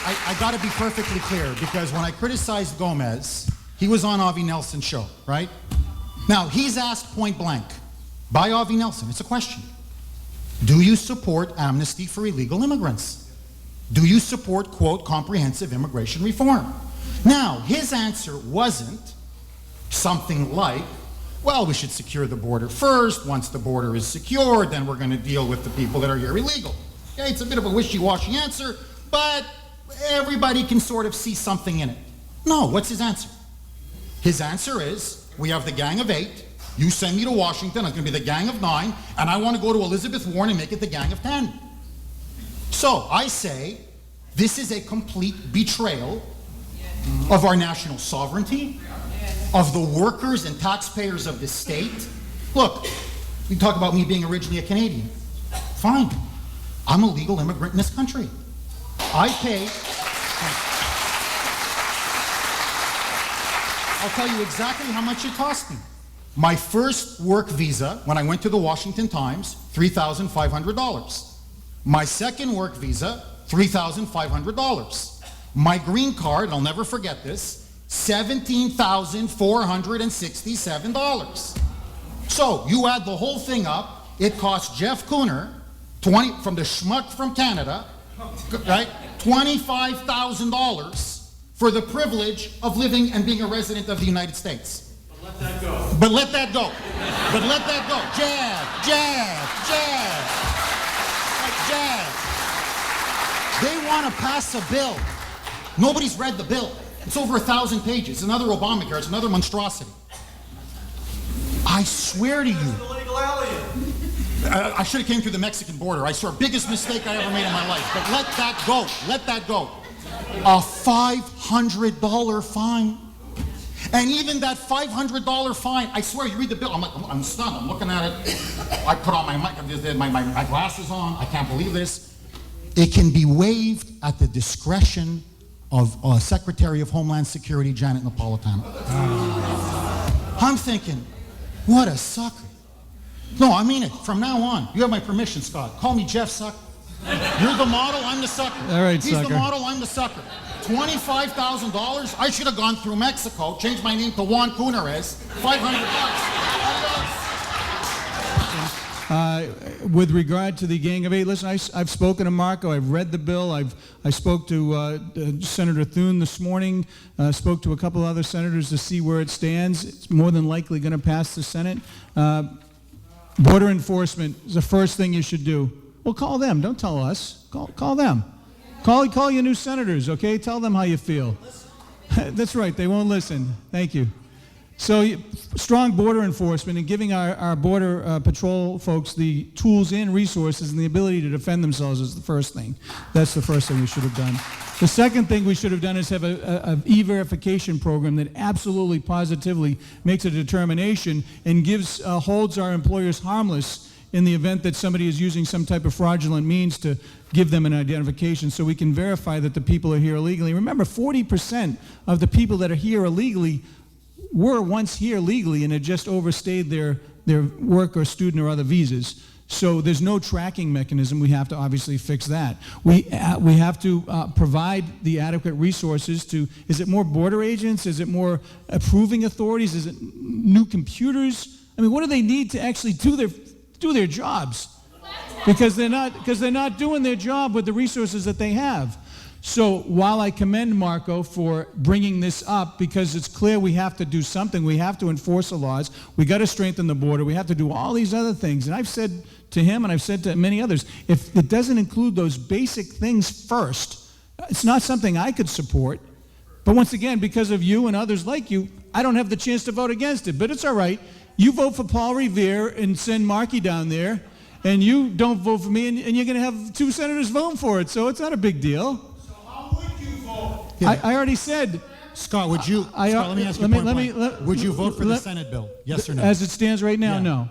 I got to be perfectly clear, because when I criticized Gomez, he was on Avi Nelson's show, right? Now, he's asked point blank by Avi Nelson, it's a question. Do you support amnesty for illegal immigrants? Do you support, quote, comprehensive immigration reform? Now, his answer wasn't something like, well, we should secure the border first. Once the border is secured, then we're going to deal with the people that are here illegal. Okay, it's a bit of a wishy-washy answer, but everybody can sort of see something in it. No, what's his answer? His answer is, we have the Gang of 8. You send me to Washington, it's going to be the Gang of 9, and I want to go to Elizabeth Warren and make it the Gang of 10. So I say, this is a complete betrayal of our national sovereignty, of the workers and taxpayers of this state. Look, you talk about me being originally a Canadian. Fine. I'm a legal immigrant in this country. I pay... I'll tell you exactly how much it cost me. My first work visa, when I went to the Washington Times, $3,500. My second work visa, $3,500. My green card, I'll never forget this, $17,467. So you add the whole thing up, it cost Jeff Kuhner, from the schmuck from Canada, right, $25,000 for the privilege of living and being a resident of the United States. But let that go. But let that go. But let that go. Jab, jab, jab. Like jab. They want to pass a bill. Nobody's read the bill. It's over 1,000 pages. It's another Obamacare. It's another monstrosity. I swear to you. Illegal alien. I should have came through the Mexican border. I swear, biggest mistake I ever made in my life. But let that go. Let that go. A $500 fine. And even that $500 fine, I swear, you read the bill, I'm stunned, I'm looking at it. I put on my glasses on, I can't believe this. It can be waived at the discretion of Secretary of Homeland Security, Janet Napolitano. I'm thinking, what a sucker. No, I mean it, from now on, you have my permission, Scott. Call me Jeff Sucker. You're the model, I'm the sucker. All right, He's sucker. the model, I'm the sucker. $25,000? I should have gone through Mexico, changed my name to Juan Kuhner, $500. With regard to the Gang of 8, listen, I've spoken to Marco. I've read the bill. I spoke to Senator Thune this morning. Spoke to a couple other senators to see where it stands. It's more than likely going to pass the Senate. Border enforcement is the first thing you should do. Well, call them. Don't tell us. Call them. Call your new senators, okay? Tell them how you feel. That's right. They won't listen. Thank you. So strong border enforcement and giving our border patrol folks the tools and resources and the ability to defend themselves is the first thing. That's the first thing we should have done. The second thing we should have done is have an e-verification program that absolutely positively makes a determination and holds our employers harmless in the event that somebody is using some type of fraudulent means to give them an identification so we can verify that the people are here illegally. Remember, 40% of the people that are here illegally were once here legally and had just overstayed their work or student or other visas. So there's no tracking mechanism. We have to obviously fix that. We have to provide the adequate resources to, is it more border agents? Is it more approving authorities? Is it new computers? I mean, what do they need to actually do their jobs? Because they're not doing their job with the resources that they have. So while I commend Marco for bringing this up, because it's clear we have to do something, we have to enforce the laws, we got to strengthen the border, we have to do all these other things. And I've said to him, and I've said to many others, if it doesn't include those basic things first, it's not something I could support. But once again, because of you and others like you, I don't have the chance to vote against it. But it's all right. You vote for Paul Revere and send Markey down there, and you don't vote for me, and you're going to have 2 senators voting for it, so it's not a big deal. So how would you vote? I already said. Scott, would you, Scott, let me ask you a point blank. Would you vote for the Senate bill? Yes or no? As it stands right now, Yeah. no.